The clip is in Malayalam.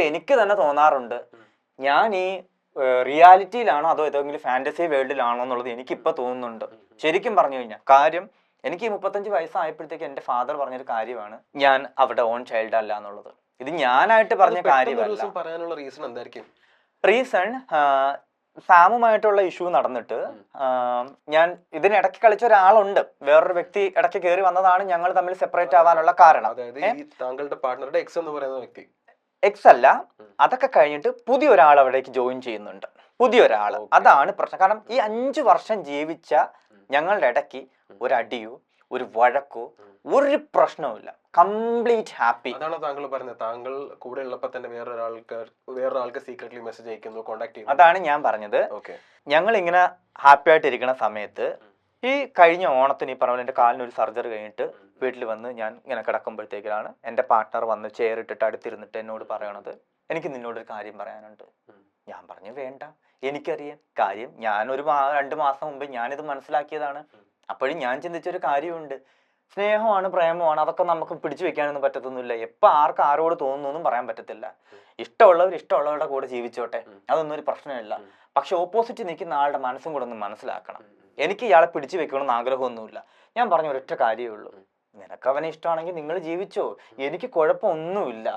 എനിക്ക് തന്നെ തോന്നാറുണ്ട് ഞാൻ ഈ റിയാലിറ്റിയിലാണോ അതോ ഏതെങ്കിലും ഫാന്റസി വേൾഡിലാണോ എന്നുള്ളത് എനിക്കിപ്പോ തോന്നുന്നുണ്ട് ശരിക്കും പറഞ്ഞു കഴിഞ്ഞാൽ. കാര്യം എനിക്ക് 35 വയസ്സായപ്പോഴത്തേക്ക് എന്റെ ഫാദർ പറഞ്ഞൊരു കാര്യമാണ് ഞാൻ അവിടെ ഓൺ ചൈൽഡ് അല്ല എന്നുള്ളത്. ഇത് ഞാനായിട്ട് പറഞ്ഞ കാര്യമല്ല. പറയാനുള്ള റീസൺ എന്തായിരിക്കും? റീസൺ സാമുമായിട്ടുള്ള ഇഷ്യൂ നടന്നിട്ട് ഞാൻ ഇതിനിടയ്ക്ക് കളിച്ച ഒരാളുണ്ട്, വേറൊരു വ്യക്തി ഇടയ്ക്ക് കയറി വന്നതാണ് ഞങ്ങൾ തമ്മിൽ സെപ്പറേറ്റ് ആവാനുള്ള കാരണം. താങ്കളുടെ പാർട്ണറുടെ എക്സ് എന്ന് പറയുന്ന വ്യക്തി എക്സ് അല്ല, അതൊക്കെ കഴിഞ്ഞിട്ട് പുതിയൊരാൾ അവിടേക്ക് ജോയിൻ ചെയ്യുന്നുണ്ട്, പുതിയൊരാൾ. അതാണ് പ്രശ്നം. കാരണം ഈ 5 വർഷം ജീവിച്ച ഞങ്ങളുടെ ഇടയ്ക്ക് ഒരു അടിയോ ഒരു വഴക്കോ ഒരു പ്രശ്നവുമില്ല, കംപ്ലീറ്റ് ഹാപ്പി. അതാണ് താങ്കൾ പറഞ്ഞത്, താങ്കൾ കൂടെ ഉള്ളപ്പോൾ തന്നെ വേറൊരാൾക്ക് സീക്രട്ട്ലി മെസ്സേജ് അയക്കുന്നു, കോൺടാക്ട് ചെയ്യുന്നു. അതാണ് ഞാൻ പറഞ്ഞത്. ഞങ്ങൾ ഇങ്ങനെ ഹാപ്പി ആയിട്ടിരിക്കുന്ന സമയത്ത് ഈ കഴിഞ്ഞ ഓണത്തിന് ഈ പറഞ്ഞ എന്റെ കാലിന് ഒരു സർജറി കഴിഞ്ഞിട്ട് വീട്ടിൽ വന്ന് ഞാൻ ഇങ്ങനെ കിടക്കുമ്പോഴത്തേക്കാണ് എന്റെ പാർട്ട്ണർ വന്ന് ചെയർ ഇട്ടിട്ട് അടുത്തിരുന്നിട്ട് എന്നോട് പറയണത്, എനിക്ക് നിന്നോടൊരു കാര്യം പറയാനുണ്ട്. ഞാൻ പറഞ്ഞു വേണ്ട, എനിക്കറിയാം കാര്യം, ഞാനൊരു 2 മാസം മുമ്പ് ഞാനിത് മനസ്സിലാക്കിയതാണ്. അപ്പോഴും ഞാൻ ചിന്തിച്ചൊരു കാര്യമുണ്ട്, സ്നേഹമാണ് പ്രേമമാണ് അതൊക്കെ നമുക്ക് പിടിച്ചു വെക്കാനൊന്നും പറ്റത്തൊന്നുമില്ല. എപ്പോൾ ആർക്ക് ആരോട് തോന്നുന്നൊന്നും പറയാൻ പറ്റത്തില്ല. ഇഷ്ടമുള്ളവരുടെ കൂടെ ജീവിച്ചോട്ടെ, അതൊന്നും ഒരു പ്രശ്നമില്ല. പക്ഷെ ഓപ്പോസിറ്റ് നിൽക്കുന്ന ആളുടെ മനസ്സും കൂടെ ഒന്ന് മനസ്സിലാക്കണം. എനിക്ക് ഇയാളെ പിടിച്ചു വെക്കണമെന്ന് ആഗ്രഹമൊന്നുമില്ല. ഞാൻ പറഞ്ഞ ഒരൊറ്റ കാര്യമേ ഉള്ളൂ, നിനക്ക് അവനെ ഇഷ്ടമാണെങ്കിൽ നിങ്ങൾ ജീവിച്ചോ, എനിക്ക് കുഴപ്പമൊന്നുമില്ല.